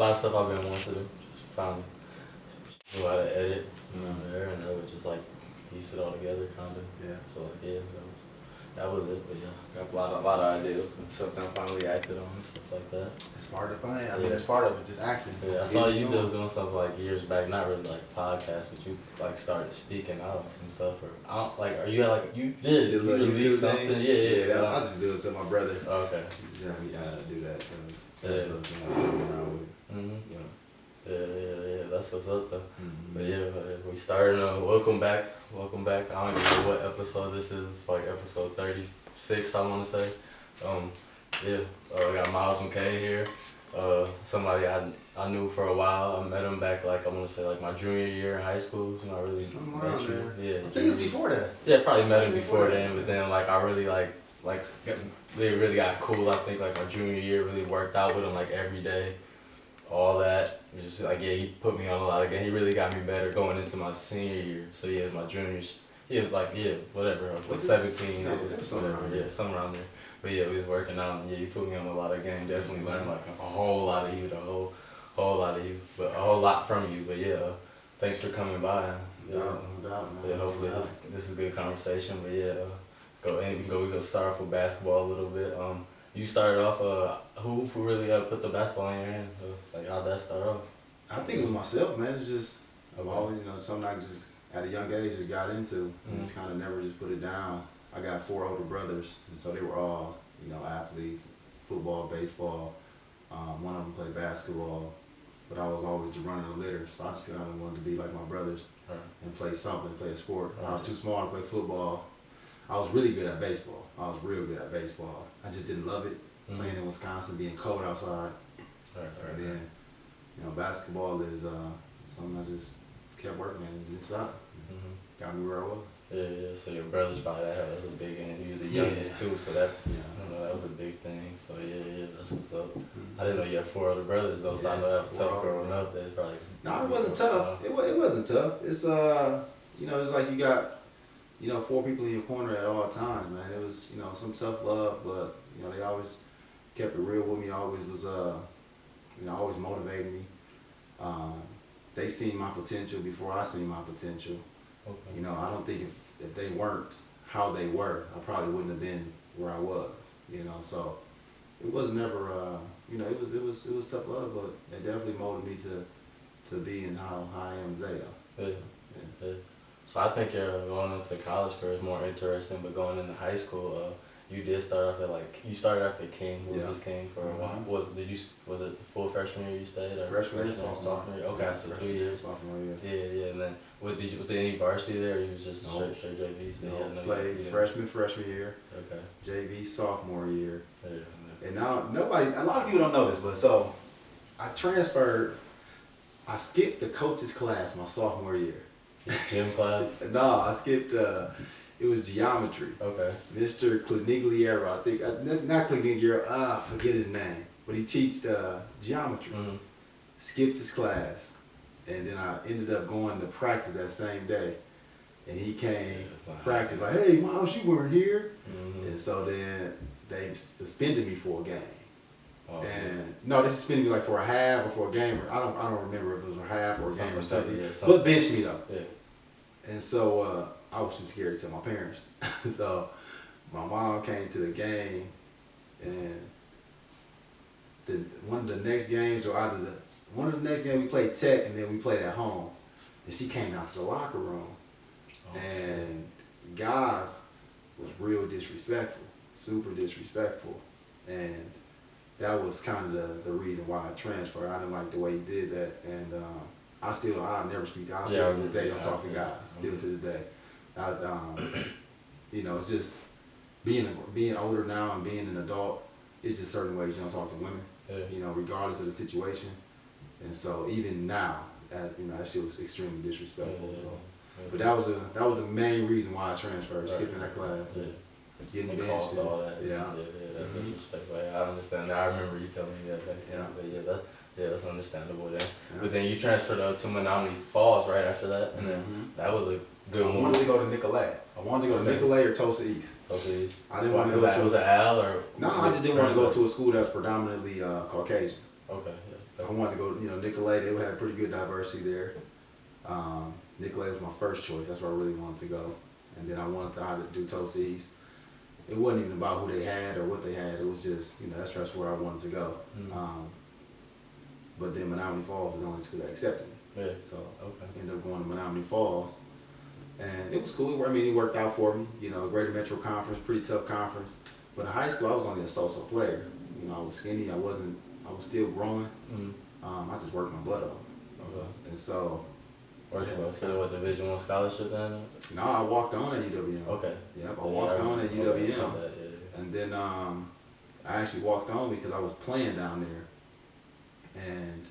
lot of stuff I've been wanting to do. Just finally knew how to edit, there, and it was just like piece it all together, kind of. Yeah. So like, yeah, that was it. But yeah, got a lot of ideas and something I finally acted on and stuff like that. It's hard to find. I mean, that's part of it, just acting. Yeah, I saw you doing something like years back, not really like podcasts, but you like started speaking out and stuff. Or I don't like. Are you like you did? You released something? Yeah. I just do it to my brother. Oh, okay. Yeah, we do that. Yeah. Mm-hmm. Yeah, that's what's up though. But yeah, we started. Welcome back. I don't even know what episode this is. Like episode 36, I want to say. We got Myles Mckay here. Somebody I knew for a while. I met him back like I want to say like my junior year in high school. So I really met you. Yeah, I think it was before that. Yeah, probably met him before then. But then like I really they really got cool. I think like my junior year really worked out with him like every day. All that, just like he put me on a lot of games. He really got me better going into my senior year. So yeah, my juniors, he was like whatever. I was like 17. I was whatever, somewhere around there. But yeah, we was working out. And he put me on a lot of games. Definitely learned like a whole lot of you, whole lot of you, but a whole lot from you. But yeah, thanks for coming by. No doubt, man. Yeah, hopefully this is a good conversation. But yeah, we go start off with basketball a little bit. You started off, who really put the basketball in your hand? Like, how'd that start off? I think it was myself, man. It's just, I've always, something I just, at a young age, just got into. And just kind of never just put it down. I got 4 older brothers, and so they were all, athletes, football, baseball. One of them played basketball, but I was always just running the litter. So I just kind of wanted to be like my brothers and play something, play a sport. When I was too small to play football. I was really good at baseball. I was real good at baseball. I just didn't love it. Playing in Wisconsin, being cold outside. And then, basketball is something I just kept working and inside. Got me where I was. Yeah. So your brothers probably that was a big end. You was the youngest too, so that that was a big thing. So yeah, that's what's up. I didn't know you had 4 other brothers though, so I know that was tough growing up. That's probably. No, it wasn't tough. It wasn't tough. It's it's like you got. 4 people in your corner at all times, man. It was, some tough love, but, they always kept it real with me. Always was, always motivated me. They seen my potential before I seen my potential. Okay. I don't think if they weren't how they were, I probably wouldn't have been where I was, So it was never, it was tough love, but it definitely molded me to be in how I am today, though. Yeah. So I think you're going into college career is more interesting, but going into high school, you did start off you started off at King, was King for a while. Was it the full freshman year you stayed? Or freshman and sophomore year. Okay, so 2 years. Sophomore year. Yeah, and then was there any varsity there, or you was just straight JV? So played freshman year. Okay. JV sophomore year. Yeah. And now a lot of people don't know this, but so I transferred. I skipped the coach's class my sophomore year. Gym class? No, I skipped, it was geometry. Okay. Mr. Clinigliero, I think, not Clinigliero, forget his name, but he teaches geometry. Skipped his class, and then I ended up going to practice that same day. And he came practice like, hey, Myles, you weren't here. And so then they suspended me for a game. And no, they suspended me like for a half or for a game. I don't remember if it was a half or a game or something. But benched me though. Yeah. And so I was too scared to tell my parents. So my mom came to the game, and one of the next games we played Tech, and then we played at home. And she came out to the locker room, and guys was real disrespectful, super disrespectful, and that was kind of the reason why I transferred. I didn't like the way he did that, and I never speak to guys. Still to this day, don't talk to guys. Still to this day, it's just being older now and being an adult. It's just certain ways you don't talk to women, regardless of the situation. And so even now, that shit was extremely disrespectful. But that was the main reason why I transferred, skipping that class. Getting benched. All that. That's disrespectful. I understand that. I remember you telling me that. But that's understandable then. But then you transferred to Menominee Falls right after that, and then that was a good move. I wanted to go to Nicolay. I wanted to go to Nicolay or Tulsa East. Tulsa East. I didn't want to go to was an Al or. No, I just didn't want to go to a school that was predominantly Caucasian. Okay. I wanted to go, Mckay, they had pretty good diversity there. Mckay was my first choice. That's where I really wanted to go. And then I wanted to either do Tulsa East. It wasn't even about who they had or what they had. It was just, that's where I wanted to go. But then Menominee Falls was the only school that accepted me. Yeah. So I ended up going to Menominee Falls. And it was cool. I mean, it worked out for me. Greater Metro Conference, pretty tough conference. But in high school, I was only a so-so player. I was skinny. I was still growing. I just worked my butt off. Okay. And so. What Division I scholarship then? No, I walked on at UWM. Okay. Yep, I walked on at UWM. And then I actually walked on because I was playing down there. And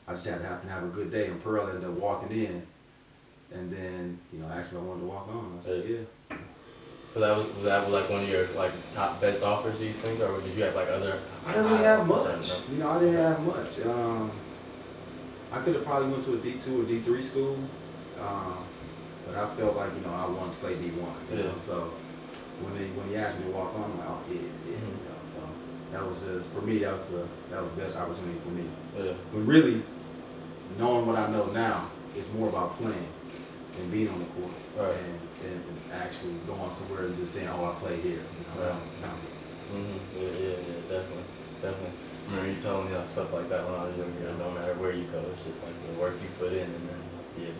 I just happened to have a good day. And Pearl ended up walking in. And then, asked me if I wanted to walk on. I said, yeah. So was that like one of your top best offers, do you think, or did you have other? I didn't really have much. I didn't have much. I could have probably went to a D2 or D3 school, but I felt like I wanted to play D1. So when he asked me to walk on, I'm like, oh yeah. So that was just for me. That was the best opportunity for me. Yeah. When really knowing what I know now, it's more about playing and being on the court. Right. And actually going somewhere and just saying, oh, I played here. Right. Yeah, definitely. I remember you telling me stuff like that when I was younger. No matter where you go, it's just like the work you put in and then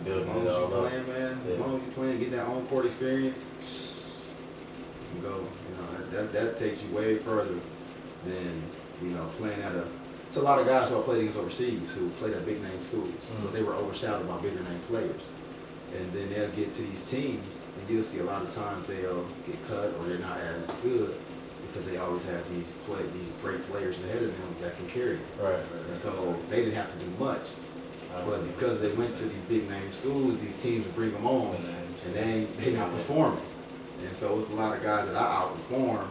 building it all up. As long as you playing, man. As long as you playing, getting that on court experience, you go. That takes you way further than playing at a. It's a lot of guys who I played against overseas who played at big name schools, but they were overshadowed by bigger name players. And then they'll get to these teams, and you'll see a lot of times they'll get cut or they're not as good because they always have these great players ahead of them that can carry them. Right. And so they didn't have to do much. But because they went to these big name schools, these teams would bring them on, and they're not performing. And so it's a lot of guys that I outperform.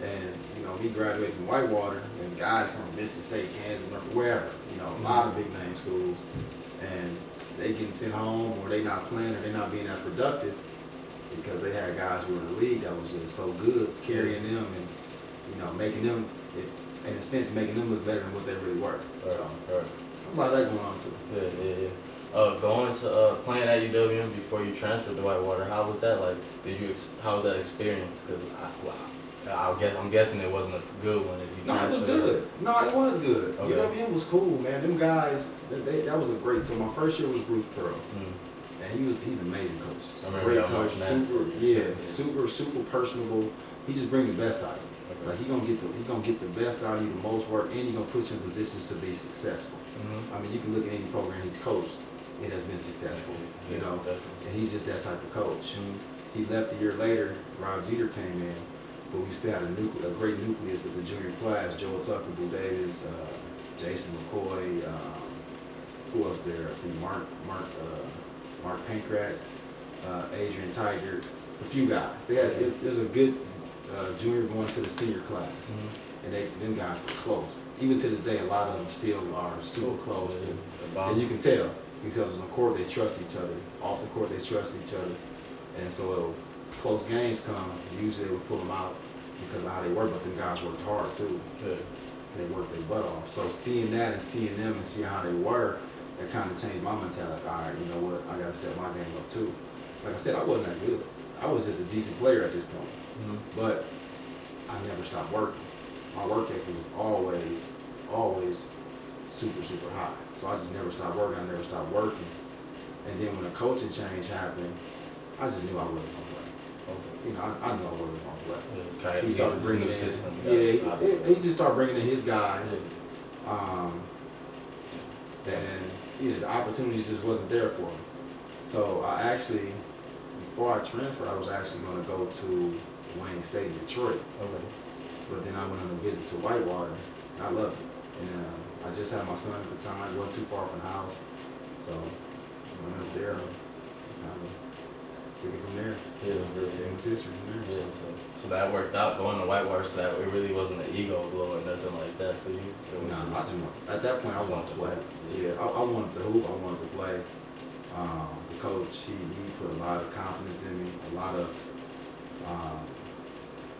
And me graduating from Whitewater, and guys from Michigan State, Kansas, wherever, a lot of big name schools, and they getting sent home, or they not playing, or they not being as productive because they had guys who were in the league that was just so good, carrying them and making them, in a sense, making them look better than what they really were. So a lot of that going on too. Yeah. Going to playing at UWM before you transferred to Whitewater, how was that like? How was that experience? Because I'm guessing it wasn't a good one. No, it was good. No, it was good. Okay. UWM was cool, man. Them guys, that was a great. So my first year was Bruce Pearl, and he's an amazing coach. Great coach, super personable. He just brings the best out of you. Okay. Like he gonna get the best out of you, the most work, and he gonna put you in positions to be successful. I mean, you can look at any program he's coached, it has been successful. Definitely. And he's just that type of coach. He left a year later. Rob Jeter came in. But we still had a great nucleus with the junior class: Joel Tucker, Boo Davis, Jason McCoy. Who else there? I think Mark Pankratz, Adrian Tiger. A few guys. There's a good junior going to the senior class, and them guys were close. Even to this day, a lot of them still are super close, and you can tell because on the court they trust each other. Off the court they trust each other, and so. Close games come, usually they would pull them out because of how they work, but them guys worked hard too. Yeah. They worked their butt off. So seeing that and seeing them and seeing how they were, that kind of changed my mentality. All right, you know what, I got to step my game up too. Like I said, I wasn't that good. I was just a decent player at this point, but I never stopped working. My work ethic was always super high. So I just never stopped working. I never stopped working. And then when the coaching change happened, I just knew I wasn't going to play. I knew I wasn't going to play. He started bringing in system. He just started bringing in his guys. And the opportunities just wasn't there for him. So I actually, before I transferred, I was actually going to go to Wayne State in Detroit. Okay. But then I went on a visit to Whitewater, and I loved it. And I just had my son at the time. It wasn't too far from the house. So I went up there and took it from there. It was history from there. So that worked out going to Whitewater, so that it really wasn't an ego blow or nothing like that for you? I just wanted, at that point I wanted to play. I wanted to hoop, I wanted to play. The coach, he put a lot of confidence in me, a lot of,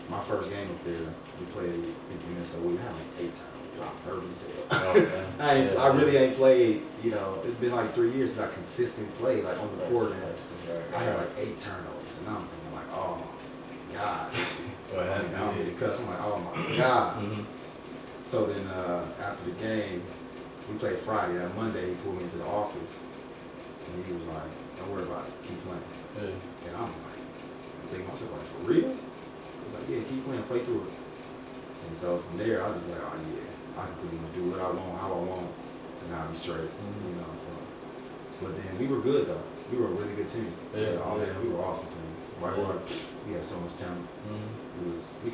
my first game up there, we played in Minnesota, we had like 8 times. I'm nervous as hell. I really ain't played, you know, it's been like 3 years since I consistently played, like, on the court. And I had like 8 turnovers, and I'm thinking like, oh my God. I don't get the cuss. I'm like, oh my God. So then after the game, we played Friday. That Monday, he pulled me into the office, and he was like, don't worry about it, keep playing. And I'm like, I'm thinking to myself, like, for real? He's like, yeah, keep playing, play through it. And so from there, I was just like, oh yeah, I can pretty much do what I want, how I want, and I'll be straight, you know. So, but then we were good though. We were a really good team. We were an awesome team. We had so much talent. We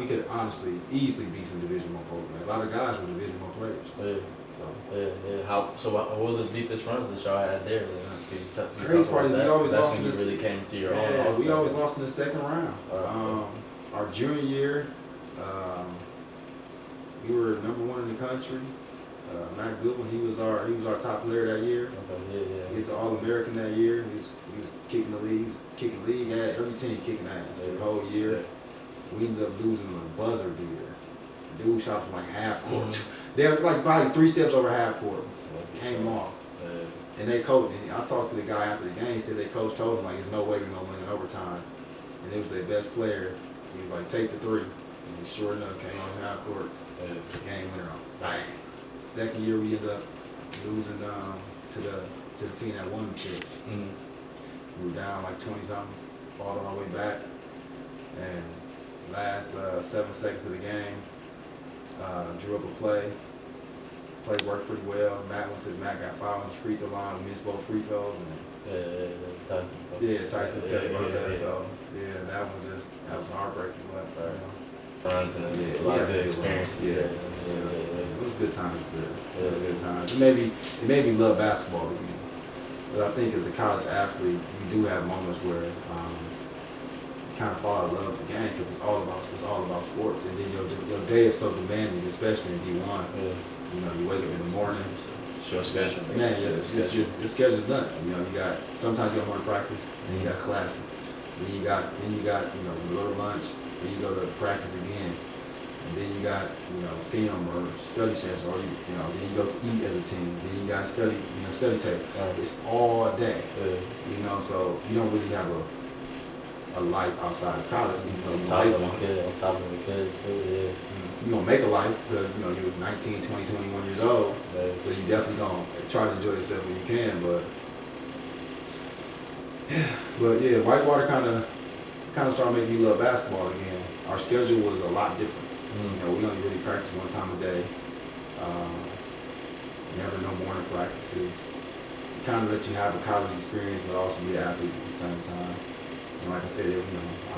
could honestly easily beat some Division I programs. A lot of guys were Division I players. So what was the deepest runs that y'all had there? Crazy part is we always lost in the really came to your own. We always lost in the second round. Our junior year, we were #1 in the country. Matt Goodwin, he was our top player that year. He was an All-American that year. He was kicking the league. He was kicking league ass. Every team kicking ass the whole year. We ended up losing a buzzer beater. Dude shot from like half court. They were like probably 3 steps over half court. Came off. And they coached. I talked to the guy after the game. He said their coach told him like, "There's no way we're gonna win in overtime." And it was their best player. He was like, "Take the 3." And sure enough, came on half court. Game winner. Bang. Second year we ended up losing to the team that won the chip. We were down like 20-something, fought all the way back, and last 7 seconds of the game, drew up a play. Play worked pretty well. Matt got 5 on the free throw line. We missed both free throws. And Tyson tell you about that. So that was heartbreaking, but you know. Runs and a lot of good experience. It was a good time. It was a good time. It made me love basketball again. But I think as a college athlete, you do have moments where you kind of fall in love with the game because it's all about sports. And then your day is so demanding, especially in D1. You know, you wake up in the morning. It's your schedule. Man, yes, your schedule's nuts. You know, sometimes you got morning practice, then you got classes, then you got you go to lunch. Then you go to practice again, and then you got film or study sessions, or then you go to eat as a team. Then you got study tape. It's all day, so you don't really have a life outside of college. On top of the kid too, You're gonna make a life because you're 19, 20, 21 years old, so you definitely gonna try to enjoy yourself when you can. But Whitewater kind of started making me love basketball again. Our schedule was a lot different. We only really practiced 1 time a day. Never no morning practices. It kind of let you have a college experience, but also be an athlete at the same time. And like I said, I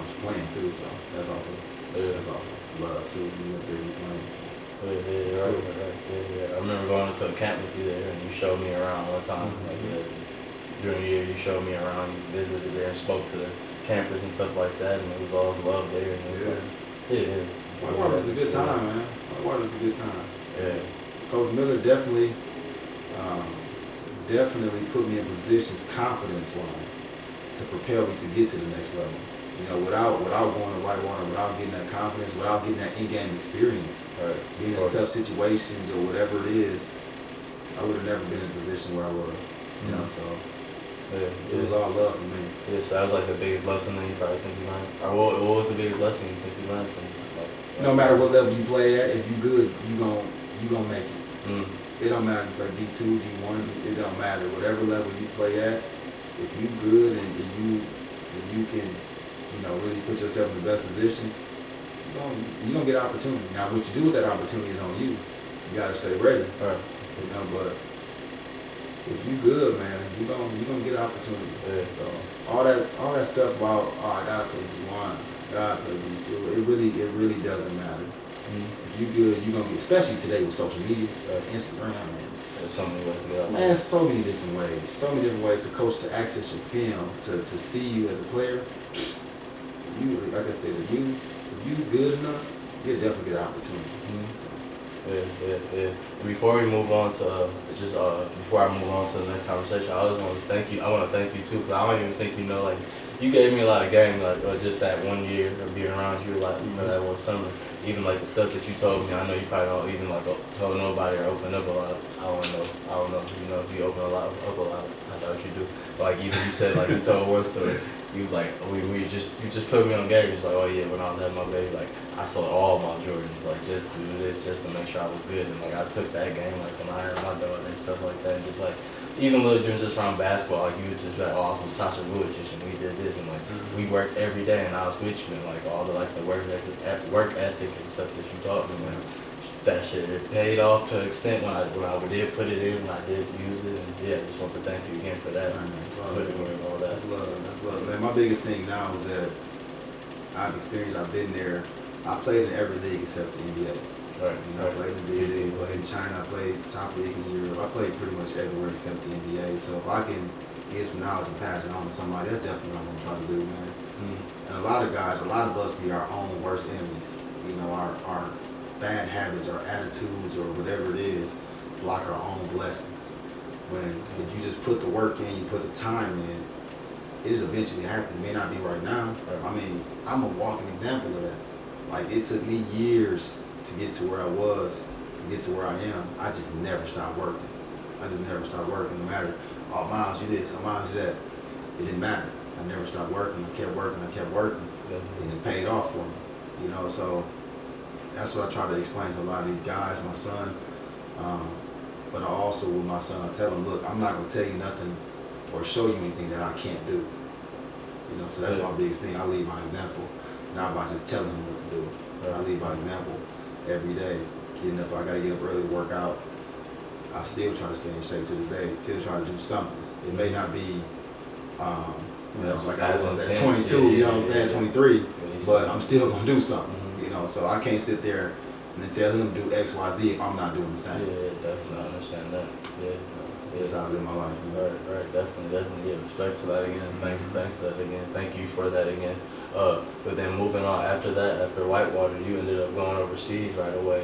was playing too, so that's also love too. Being up there and playing. So. I remember going to a camp with you there, and you showed me around one time. Junior year, you showed me around. You visited there and spoke to the campus and stuff like that, and it was all love there. And it was Whitewater was a good time, man. Whitewater was a good time. Coach Miller definitely put me in positions, confidence-wise, to propel me to get to the next level. Without going to Whitewater, without getting that confidence, without getting that in-game experience, being in tough situations or whatever it is, I would have never been in a position where I was. So. It was all love for me. So that was like the biggest lesson that you probably think you learned? Or what was the biggest lesson you think you learned from no matter what level you play at, if you good, you gonna make it. It don't matter if you play D2, D1, it don't matter. Whatever level you play at, if you good and you can really put yourself in the best positions, you're gonna get opportunity. Now what you do with that opportunity is on you. You gotta stay ready. But if you good, man, you gonna get opportunity. So all that stuff about I gotta play D1, gotta play D2, it really doesn't matter. If you good, you gonna get. Especially today with social media, Instagram, and there's so many ways to get out. Man, so many different ways. So many different ways for coach to access your film, to see you as a player. You, like I said, if you good enough, you'll definitely get an opportunity. And before we move on to before I move on to the next conversation, I want to thank you. I want to thank you too, because I don't even think you gave me a lot of game, just that 1 year of being around you, that one summer. even like the stuff that you told me, I know you probably don't even like told nobody or open up a lot. I don't know. You know if you open up a lot. I thought you do. But like even you said like you told one story. You was like you just put me on game. You was like, oh yeah, when I was having my baby, like I sold all my Jordans like just to do this, just to make sure I was good. And like I took that game like when I had my daughter and stuff like that. And just like even little dreams just around basketball, like you would just like, oh, I was with Sasha Vujacic and we did this, and like we worked every day, and I was with you, and like all the like the work ethic and stuff that you taught me, like that shit it paid off to an extent when I did put it in, when I did use it, and yeah, just want to thank you again for that. Putting in all that. That's love. That's love, man. My biggest thing now is that I've been there. I played in every league except the NBA. Right. You know, I played in the D-League, played in China, I played top league in Europe. I played pretty much everywhere except the NBA. So if I can get some knowledge and pass it on to somebody, that's definitely what I'm gonna try to do, man. And a lot of us be our own worst enemies. You know, our bad habits, our attitudes, or whatever it is, block our own blessings. When if you just put the work in, you put the time in, it'll eventually happen. It may not be right now. I mean, I'm a walking example of that. Like it took me years to get to where I was, to get to where I am. I just never stopped working. No matter, oh, Myles, you this, oh, Myles, you that. It didn't matter. I never stopped working. I kept working. And it paid off for me. You know, so that's what I try to explain to a lot of these guys, my son. But I also, with my son, I tell him, look, I'm not going to tell you nothing or show you anything that I can't do. You know, so that's my biggest thing. I lead by example, not by just telling him what to do. I lead by example every day. Getting up, I got to get up early to work out. I still try to stay in shape to this day. Still try to do something. It may not be, you know, like I was at 22, you know what I'm saying, 23, but I'm still going to do something. You know, so I can't sit there and then tell him to do X, Y, Z if I'm not doing the same. Yeah, definitely. I understand that. Yeah. Just how I live my life. Right, definitely. Yeah, respect to that again. Thanks to that again. Thank you for that again. But then moving on after that, after Whitewater, you ended up going overseas right away.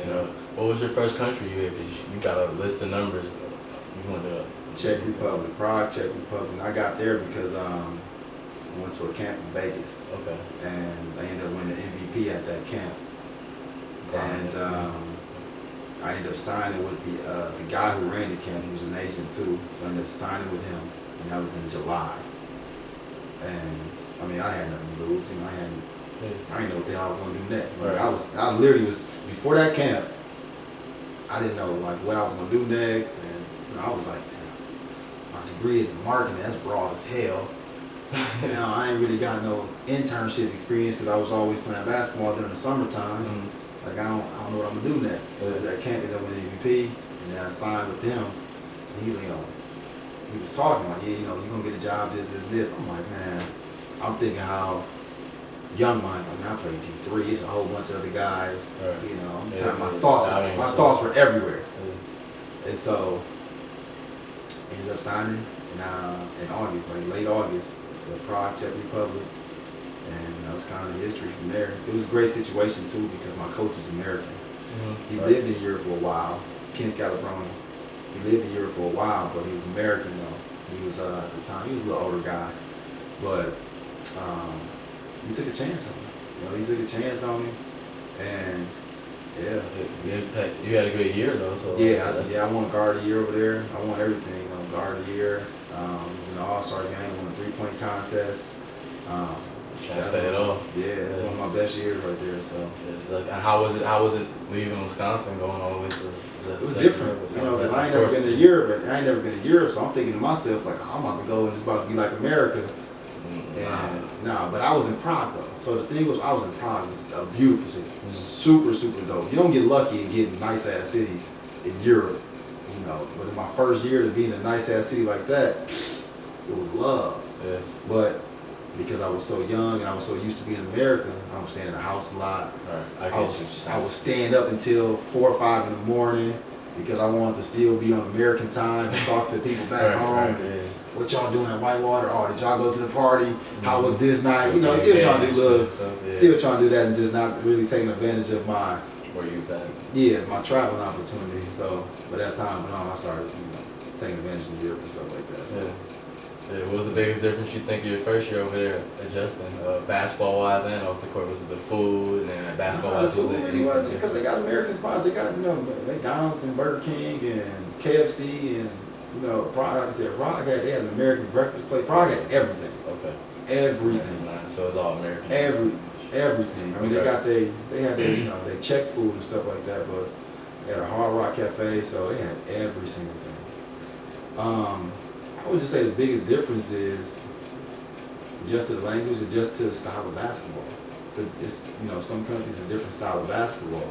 What was your first country you hit? You got a list of numbers. You went to Czech Republic, Prague, Czech Republic. I got there because I went to a camp in Vegas. Okay. And I ended up winning the MVP at that camp. And I ended up signing with the guy who ran the camp. He was an agent too, so I ended up signing with him, and that was in July. And I mean, I had nothing to lose. You know, I didn't know what the hell I was gonna do next. Like, I literally was before that camp. I didn't know like what I was gonna do next, and you know, I was like, damn, my degree is in marketing. That's broad as hell. You know, I ain't really got no internship experience because I was always playing basketball during the summertime. Like I don't know what I'm gonna do next. I went to that camp and then with MVP, and then I signed with them. And he was talking like, yeah, you know, you're gonna get a job, this. I'm like, man, I'm thinking how young mind. I mean, I played D3. It's a whole bunch of other guys. You know, my thoughts were everywhere. And so, ended up signing in August, like late August, to Prague, Czech Republic. And that was kind of the history from there. It was a great situation too because my coach was American. He lived in Europe for a while, Kent Scalabrine. He lived in Europe for a while, but he was American though. He was at the time, he was a little older guy, but he took a chance on me. You know, he took a chance on me, and you had a good year though. So I won guard of the year over there. I won everything. You know, guard of the year. Was in the All-Star game. Won a 3-point contest. Chance paid off. Yeah, it was one of my best years right there. So. And how was it leaving Wisconsin, going all the way to? It was different, you know, because I ain't never been to Europe, so I'm thinking to myself like, I'm about to go and it's about to be like America. But I was in Prague though. So the thing was, I was in Prague. It's a beautiful city, super, super dope. You don't get lucky in getting nice ass cities in Europe, you know. But in my first year to be in a nice ass city like that, it was love. Yeah. But because I was so young and I was so used to being in America, I was staying in the house a lot. I was staying up until 4 or 5 in the morning because I wanted to still be on American time and talk to people back home. What y'all doing at Whitewater? Oh, did y'all go to the party? How was this night? You know, still trying to do still trying to do that and just not really taking advantage of my where you was at. Yeah, my traveling opportunities. So, but as time went on, I started taking advantage of Europe and stuff like that. So. Yeah, what was the biggest difference you think of your first year over there adjusting, basketball-wise and off the court? Was it the food, and then basketball-wise was it? Really wasn't, because they got American spots. They got, you know, McDonald's and Burger King and KFC and, you know, probably, like I said, they had an American breakfast place. Probably had everything. Okay. Everything. Right. So it's all American. Everything. I mean, okay. they had their, you know, they check food and stuff like that, but they had a Hard Rock Cafe, so they had every single thing. I would just say the biggest difference is just to the language and just to the style of basketball. So it's, you know, some countries a different style of basketball.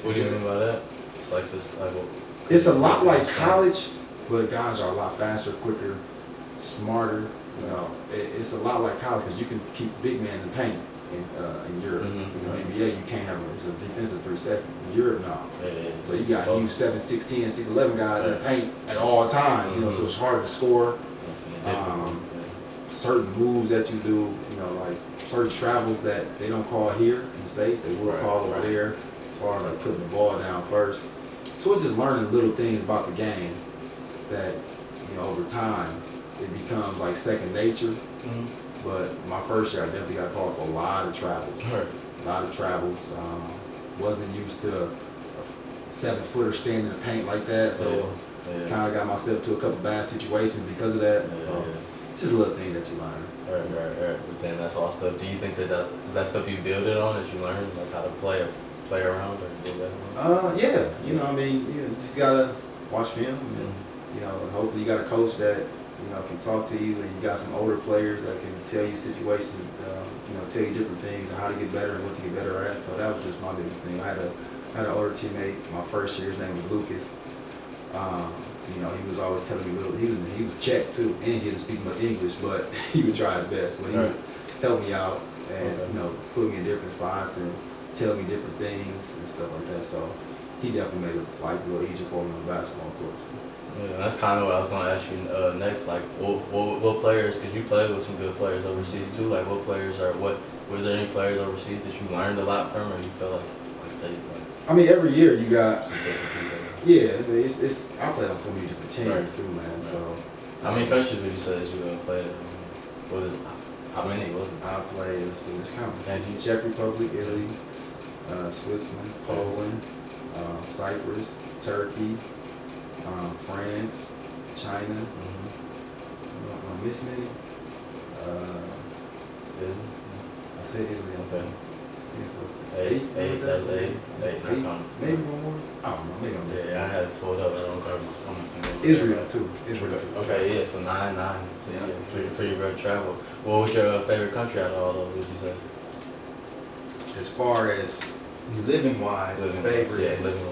What do you mean by that? Like this, like what? It's a lot like college, but guys are a lot faster, quicker, smarter. You know, it's a lot like college because you can keep big man in the paint in Europe. You know, NBA you can't have it's a defensive 3 seconds. In Europe, no. So you got huge 7, 6'10", 6'11" guys in the paint at all times. You know, so it's harder to score. Certain moves that you do, you know, like certain travels that they don't call here in the States, they will call over there. As far as like putting the ball down first. So it's just learning little things about the game that, you know, over time it becomes like second nature. But my first year I definitely got called for a lot of travels. Wasn't used to a 7-footer standing in the paint like that, so kind of got myself to a couple bad situations because of that. So it's just a little thing that you learn. Right. But then that's all stuff. Do you think that is that stuff you build it on, that you learn, like how to play around or do that? Yeah. You know, I mean, you just gotta watch film, and you know, hopefully you got a coach that, you know, can talk to you, and you got some older players that can tell you situations, you know, tell you different things and how to get better and what to get better at. So that was just my biggest thing. I had an older teammate my first year. His name was Lucas. You know, he was always telling me he was Czech too, and he didn't speak much English, but he would try his best. But he would help me out and you know, put me in different spots and tell me different things and stuff like that. So he definitely made life a little easier for me on the basketball court. Yeah, that's kind of what I was going to ask you next. Like, what players? Because you played with some good players overseas too. Like, what players were there any players overseas that you learned a lot from, or you feel like they? I mean, every year you got. Some different people. Yeah, it's. I played on so many different teams too, man. So. How many countries would you say that you played in? Was it? How many was it? I played in this conference. Czech Republic, Italy, Switzerland, Poland, Cyprus, Turkey. France, China. Am I missing any? I said Italy. Okay. Yeah, so it's eight. Maybe one more. I don't know. Maybe I'm missing. Yeah, I had it pulled up. I don't cover my stomach. Israel too. Okay, yeah. So 9. Yeah. Pretty rough travel. What was your favorite country out of all those? Would you say? As far as living wise, favorite is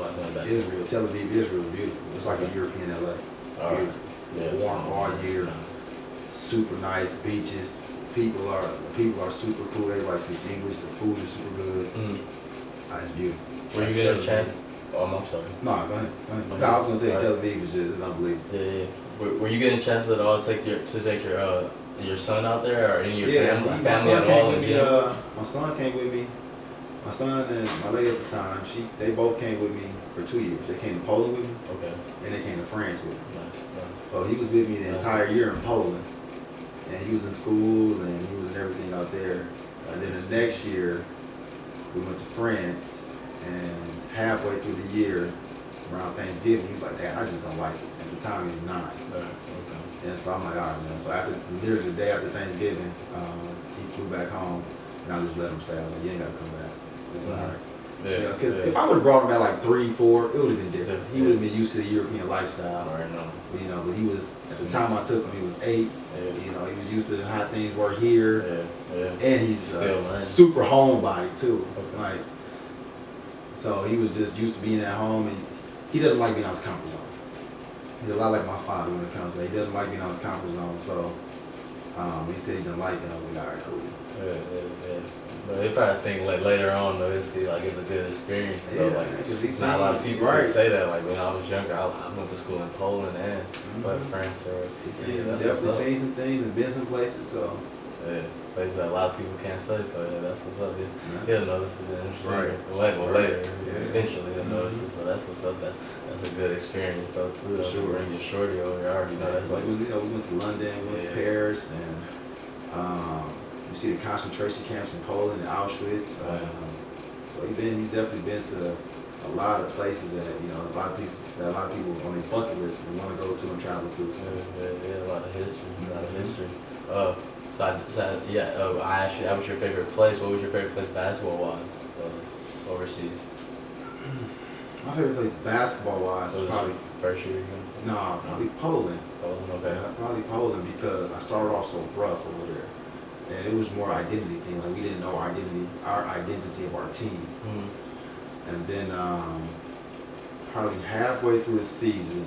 Israel. Tel Aviv, Israel is beautiful. It's like a European LA. Beautiful. Yeah, warm all year. Super nice beaches. People are super cool. Everybody speaks English. The food is super good. It's beautiful. Were you getting a chance? Oh, I'm sorry. No, go ahead. No, I was gonna tell you Tel Aviv is unbelievable. Yeah. Were you getting a chance at all to take your son out there or any of your family at all? My son came with me. My son and my lady at the time, they both came with me for 2 years. They came to Poland with me, and they came to France with me. Nice. So he was with me the entire year in Poland, and he was in school and he was in everything out there. And then the next year, we went to France, and halfway through the year, around Thanksgiving, he was like, "Dad, I just don't like it." At the time, he was 9. And so I'm like, "All right, man." So literally the day after Thanksgiving, he flew back home, and I just let him stay. I was like, "You ain't gotta come back." It's all right. Yeah. Because if I would have brought him at like 3, 4, it would have been different. He would have been used to the European lifestyle. But, you know, but he was, at the time I took him, he was 8. You know, he was used to how things were here. And he's super homebody too. Like, so he was just used to being at home, and he doesn't like being out of his comfort zone. He's a lot like my father when it comes to that. He doesn't like being out of his comfort zone. So he said he didn't like it. I was like, all right, cool. But they probably think like later on though, it's a good experience. Though. Like it's not a lot of people can say that. Like when I was younger, I went to school in Poland and France. Or definitely seen some things and been some places. So Yeah, places that a lot of people can't say. So yeah, that's what's up. He'll notice it then. Right. Later, eventually he'll notice it. So that's what's up. That's a good experience though too. Sure. Bring your shorty over. I already know that's like. We went to London, we went to Paris, and you see the concentration camps in Poland and Auschwitz. So he's definitely been to a lot of places that a lot of people on their bucket list and want to go to and travel to. So. Yeah, a lot of history. I asked you, that was your favorite place. What was your favorite place basketball-wise overseas? My favorite place basketball-wise was probably first year. No, probably Poland. Poland, okay. Yeah, probably Poland because I started off so rough over there, and it was more identity thing. Like we didn't know our identity of our team. And then probably halfway through the season,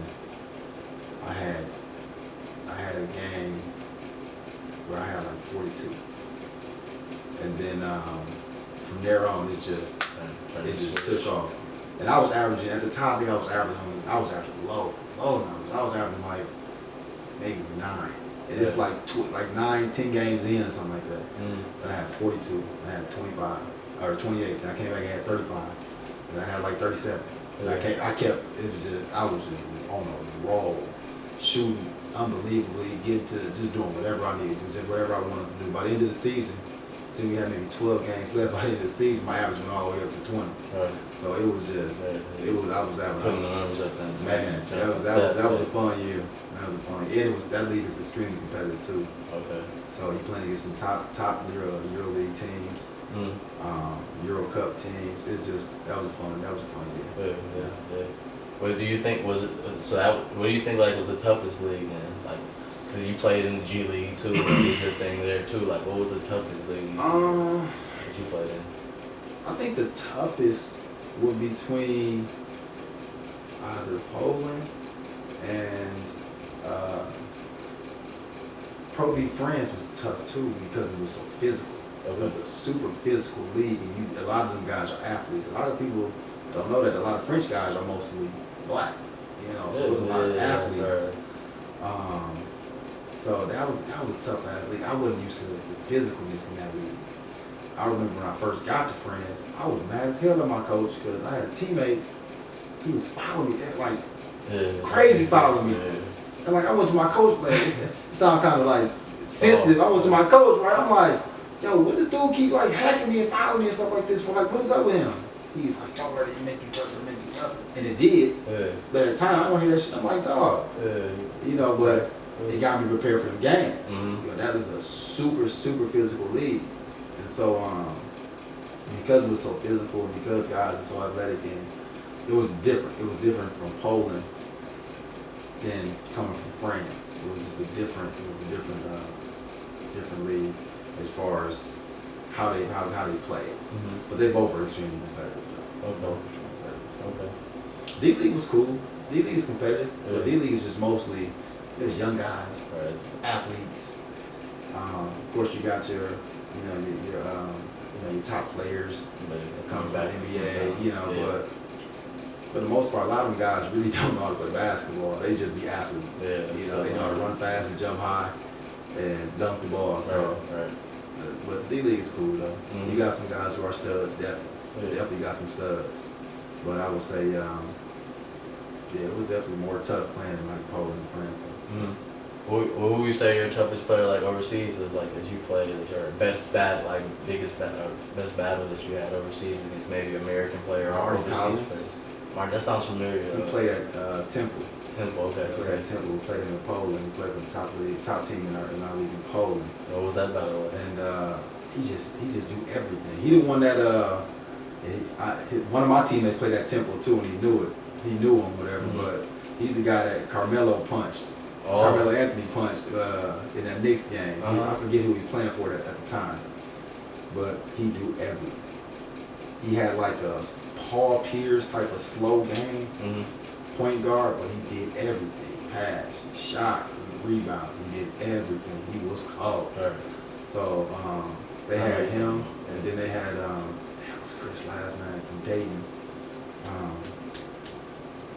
I had a game where I had like 42, and then from there on it just took off. And I was averaging at the time. I think I was averaging low numbers. I was averaging like maybe 9, and it's like 9, 10 games in or something like that. But I had 42, I had 25 or 28, and I came back and had 35. And I had like 37. And I was just on a roll, shooting unbelievably, just doing whatever I needed to do, whatever I wanted to do. By the end of the season, then we had maybe 12 games left. By the end of the season, my average went all the way up to 20. Right. So it was just, I was having putting the numbers up then. Man, that was a fun year. That was a fun year. And that league is extremely competitive too. Okay. So you playing against some top EuroLeague teams. Euro Cup teams. That was a fun year. Yeah. What do you think was the toughest league, man? Like, cause you played in the G League too, and did your thing there too. Like, what was the toughest league that you played in? I think the toughest would be between either Poland and probably France was tough too because it was so physical. It was a super physical league, and a lot of them guys are athletes. A lot of people don't know that a lot of French guys are mostly black, so it was a lot of athletes. So that was a tough athlete. I wasn't used to the physicalness in that league. I remember when I first got to France, I was mad as hell at my coach because I had a teammate. He was following me, like crazy following me. And like I went to my coach, like it sounded kind of like sensitive. I went to my coach, right? I'm like, yo, what this dude keep like hacking me and following me and stuff like this for? Like, what is up with him? He's like, don't worry, it make you tougher, make you tougher. And it did. But at the time, I don't hear that shit. I'm like, dog. But it got me prepared for the games. That is a super, super physical league. And so, because it was so physical and because guys are so athletic, and it was different. It was different from Poland than coming from France. It was just a different league as far as how they play. But they both are extremely competitive. D-League was cool. D-League is competitive. But D-League is just mostly there's young guys, athletes. Of course, you got your top players that come from the NBA. But for the most part, a lot of them guys really don't know how to play basketball. They just be athletes. They know how to run fast and jump high and dunk the ball. But the D-League is cool though. You got some guys who are studs, definitely got some studs. But I would say, it was definitely more tough playing in like Poland and France. What would you say your toughest player like overseas is like that you played, that your biggest battle that you had overseas against maybe American player or overseas player? Mark, that sounds familiar. He played at Temple. Okay. He played at Temple. We played in Poland. He played for the top team in our league in Poland. What was that battle like? And he just do everything. He the one that one of my teammates played at Temple too, and he knew it. He knew him, whatever. But he's the guy that Carmelo punched. Carmelo Anthony punched in that Knicks game. I forget who he was playing for at the time, but he do everything. He had like a Paul Pierce type of slow game, point guard, but he did everything. He passed, he shot, he rebounded, he did everything. He was cold. So they had him, and then they had what's Chris' last name from Dayton?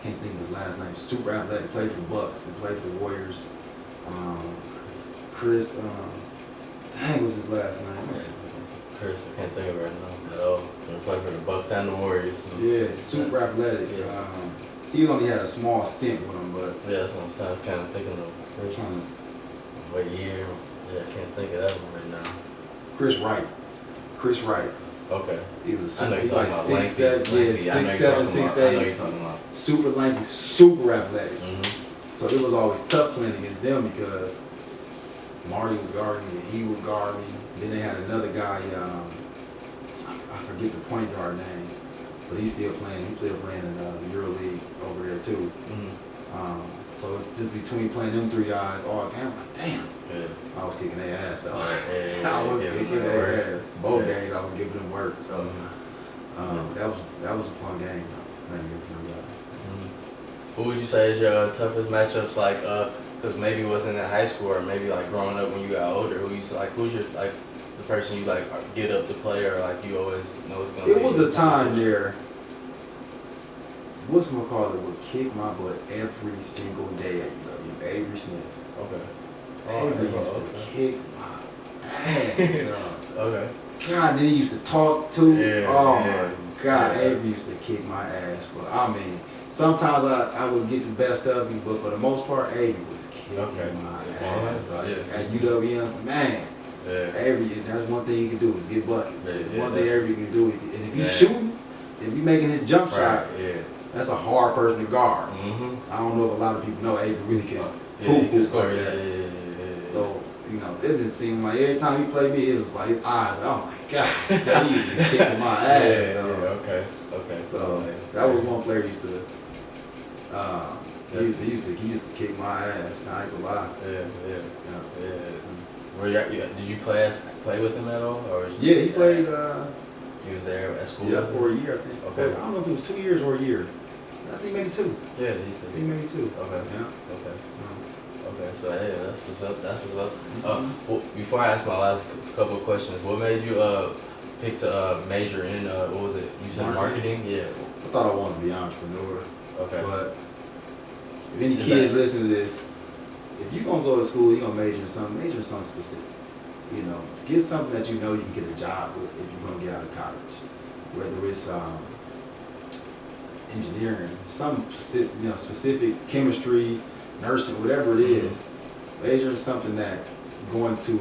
Can't think of his last name. Super athletic, played for the Bucks and played for the Warriors. Chris, Dang, what's his last name? Chris, I can't think of it right now at all. He played for the Bucks and the Warriors. Yeah, super athletic. Yeah. He only had a small stint with him, but yeah, that's what I'm saying. I'm kind of thinking of Chris. What year? Yeah, I can't think of that one right now. Chris Wright. Okay. He was a super, I know you're like talking about 6'7", lengthy. yeah, 6'7", 6'8". I know you're talking about. Super lengthy, super athletic. Mm-hmm. So it was always tough playing against them because Marty was guarding me and he would guard me. Then they had another guy, I forget the point guard name, but he's still playing. He's still playing in the EuroLeague over there too. Mm-hmm. So it's just between playing them three guys all game, I'm like, damn. Yeah. I was kicking their ass though. Yeah, I was kicking their ass. Both yeah. games I was giving them work. So that was a fun game playing against them guys. Who would you say is your toughest matchups? Like, because maybe it wasn't in high school or maybe like growing up when you got older. Who's your like the person you like get up to play or like you always know it's gonna be? It was a time there. What's McCall would kick my butt every single day at UW? Avery Smith. Okay. Avery used to kick my ass. Okay. God, then he used to talk too. Yeah, my God, Avery used to kick my ass. But I mean, sometimes I would get the best of him, but for the most part, Avery was kicking my ass. Like, at UWM, man. Yeah. Avery, that's one thing he can do is get buckets. One thing Avery can do, and if he's shooting, if he's making his jump shot, that's a hard person to guard. I don't know if a lot of people know Avery really can hoop score. So, you know, it just seemed like every time he played me, it was like his eyes, oh my God, he used to be kicking my ass. Okay. So that was one player used to, he used to kick my ass. I ain't gonna lie. Yeah. Did you play with him at all, or? Yeah, he played. He was there at school. Yeah, for a year, I think. Okay. I don't know if it was 2 years or a year. I think maybe 2. Yeah, I think maybe 2. Okay. Yeah. Okay, so hey, that's what's up. Well, before I ask my last couple of questions, what made you pick to major in what was it? You said marketing? Yeah. I thought I wanted to be an entrepreneur. Okay. But if any kids listen to this, if you're gonna go to school, you're gonna major in something specific. You know, get something that you know you can get a job with if you're gonna get out of college. Whether it's engineering, some specific chemistry, nursing, whatever it is, major in something that's going to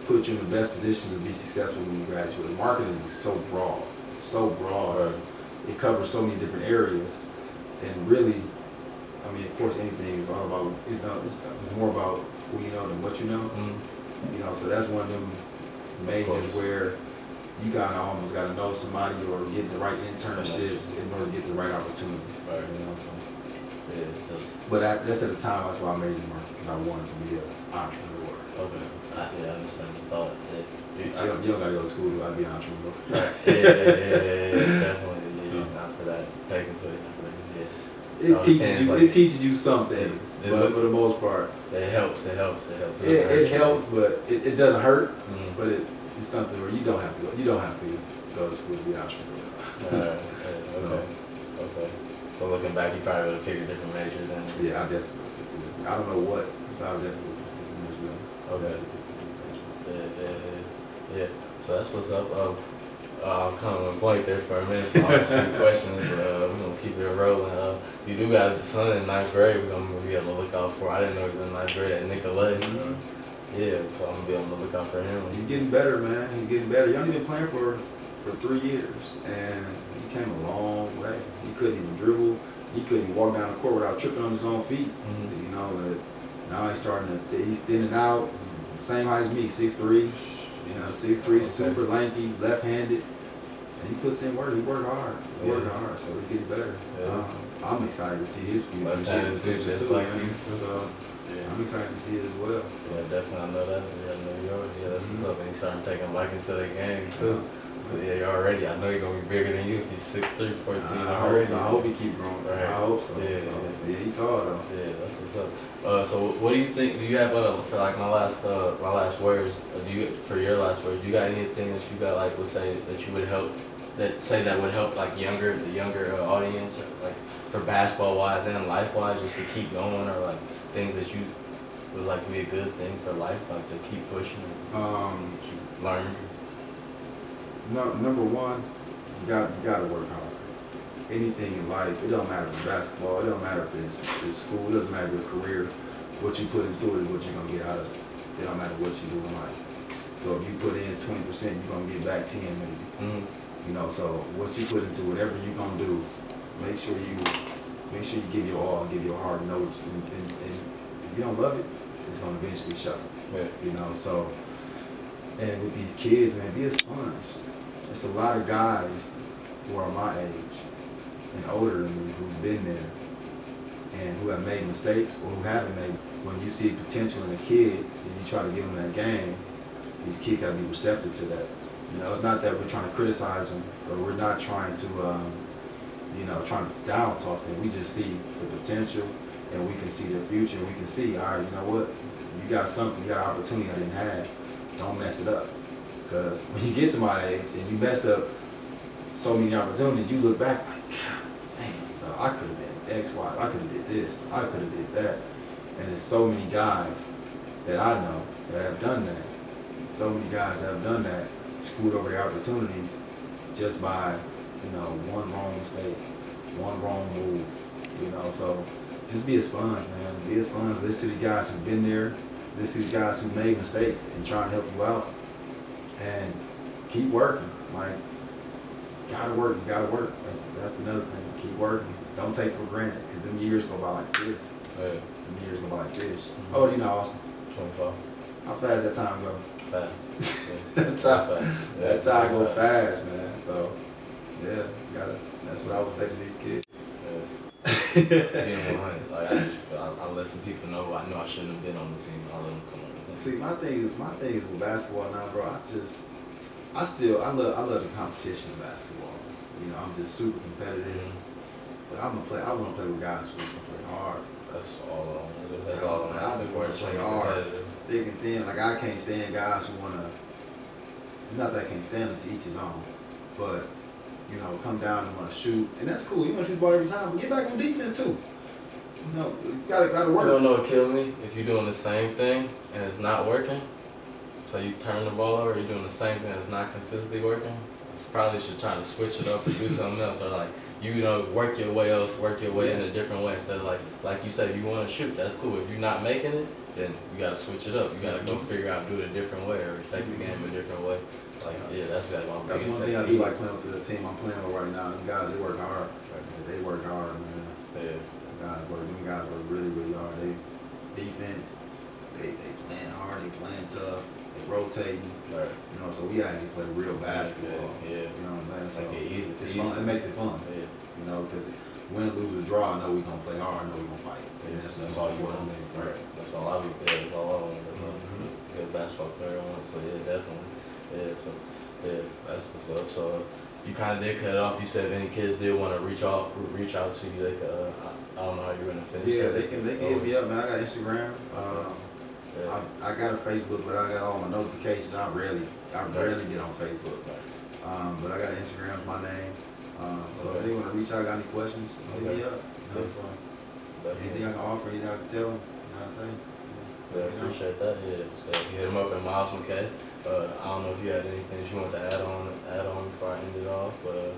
put you in the best position to be successful when you graduate. Marketing is so broad. It covers so many different areas, and really, I mean, of course, anything is all about, it's more about who you know than what you know. You know, so that's one of them majors where you kind of almost got to know somebody or get the right internships in order to get the right opportunities. Right. You know, so. But that's at the time, that's why I majored in marketing, because I wanted to be an entrepreneur. Okay. I understand the thought. You don't got to go to school to be an entrepreneur. Yeah, definitely. Yeah, not for that, technically. Yeah. It teaches you some things, but for the most part. It helps. It helps, but it doesn't hurt. But it's something where you don't have to go. You don't have to go to school to be an entrepreneur. Okay. So looking back, you probably would have picked a different major then. Yeah, I definitely. I don't know what, but I definitely would have picked a different major. Yeah. So that's what's up. I'm kind of blank there for a minute. I'll ask you questions, but we're gonna keep it rolling. You do got a son in 9th grade. We're gonna be on the lookout for. I didn't know he was in 9th grade at Mckay. Yeah, so I'm gonna be on the lookout for him. He's getting better, man. He's getting better. He only been playing for 3 years, and he came a long way. He couldn't even dribble. He couldn't even walk down the court without tripping on his own feet. You know, but now he's starting to. He's thinning out. He's the same height as me, 6'3". You know, 6'3", super lanky, left-handed, and he puts in work. He worked hard. So he's getting better. I'm excited to see his future. Left-handed too, just like you too. So I'm excited to see it as well. Yeah, definitely. I know that. Yeah, New York. Yeah, that's what's up. And he started taking liking to the game too. So yeah, already. I know he's gonna be bigger than you if he's 6'3", 14 already. I hope he keep growing. Right. I hope so. Yeah, he's tall though. Yeah, that's what's up. So what do you think? Do you have for like my last words? For your last words? Do you got anything that you got like would say that you would help? That would help like the younger audience, or like for basketball wise and life wise, just to keep going, or like things that you would like be a good thing for life, like to keep pushing? You learn. No, number one, you gotta work hard. Anything in life, it don't matter if it's basketball, it don't matter if it's school, it doesn't matter if it's a career. What you put into it is what you're gonna get out of it. It don't matter what you do in life. So if you put in 20%, you're gonna get back 10 maybe. You know, so what you put into whatever you're gonna do, make sure you give your all, give your heart, know what you, and if you don't love it, it's gonna eventually show. Yeah. You know, so and with these kids, man, be a sponge. It's a lot of guys who are my age and older than me who've been there and who have made mistakes or who haven't made. When you see potential in a kid and you try to give them that game, these kids gotta be receptive to that. You know, it's not that we're trying to criticize them or we're not trying to, you know, trying to down talk them. We just see the potential and we can see their future. And we can see, all right, you know what? You got something, you got an opportunity I didn't have. Don't mess it up. Because when you get to my age and you messed up so many opportunities, you look back like, God dang, I could have been X, Y, I could have did this, I could have did that. And there's so many guys that I know that have done that. So many guys that have done that, screwed over their opportunities just by, you know, one wrong mistake, one wrong move, you know. So just be a sponge, man. Be a sponge. Listen to these guys who've been there. Listen to these guys who made mistakes and trying to help you out. And keep working. Like, gotta work, you gotta work. That's another thing. Keep working. Don't take for granted, because them years go by like this. Yeah. Them years go by like this. Oh, you know, Austin? 25. How fast that time go? Fast. that time go fast, man. So, yeah, you gotta. That's what I would say to these kids. Being 100, like I let some people know who I know I shouldn't have been on the team. I let them come on the team. See, my thing is with basketball now, bro. I love the competition of basketball. You know, I'm just super competitive. But I want to play with guys who can play hard. That's all I want. That's all I'm asking for. I want to play hard, thick and thin. Like, I can't stand guys who want to. It's not that I can't stand them, to each his own, but you know, come down and want to shoot, and that's cool. You want to shoot the ball every time, but get back on defense too. You know, you gotta work. You don't know what killed me? If you're doing the same thing and it's not working, so you turn the ball over, you're doing the same thing and it's not consistently working, you probably should try to switch it up and do something else, or like, you know, work your way in a different way instead of like you said, if you want to shoot, that's cool. If you're not making it, then you gotta switch it up. You gotta go figure out, do it a different way, or take the game a different way. Like, yeah, that's like my That's one thing I do like playing with the team I'm playing with right now. Them guys, they work hard. They work hard, man. Yeah. Them guys work really, really hard. They defense, they playing hard, they playing tough, they rotating. Right. You know, so we actually play real basketball. Yeah. You know what I'm saying? So it's fun. It makes it fun. Yeah. You know, because win, lose, or draw, I know we gonna play hard. I know we gonna fight. Yeah, that's all you want. Right. That's all I be. Yeah, that's all I want. That's all good basketball player I want. So yeah, definitely. Yeah. So yeah, that's what's up. So you kind of did cut it off. You said if any kids did want to reach out to you, they could. I don't know how you're gonna finish. Yeah, that. they can hit me up, man. I got Instagram. I got a Facebook, but I got all my notifications. I rarely get on Facebook. But I got an Instagram, it's my name. So if they want to reach out, got any questions, hit me up. You know, so anything I can offer, anything I can tell them, you know what I'm saying? Yeah, I appreciate that. Yeah, so you hit him up at Myles Mckay. I don't know if you had anything that you want to add on before I end it off, but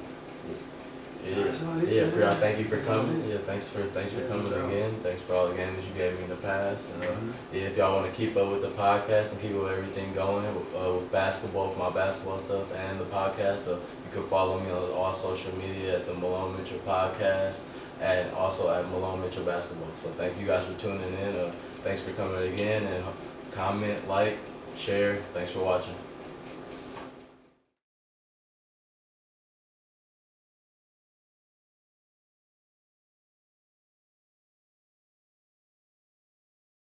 thank you for coming. Yeah, thanks for coming again. Thanks for all the games that you gave me in the past. And if y'all want to keep up with the podcast and keep up with everything going with basketball, with my basketball stuff and the podcast, you can follow me on all social media at the Malone-Mitchell podcast and also at Malone-Mitchell basketball. So thank you guys for tuning in. Thanks for coming again, and comment, like, share. Thanks for watching.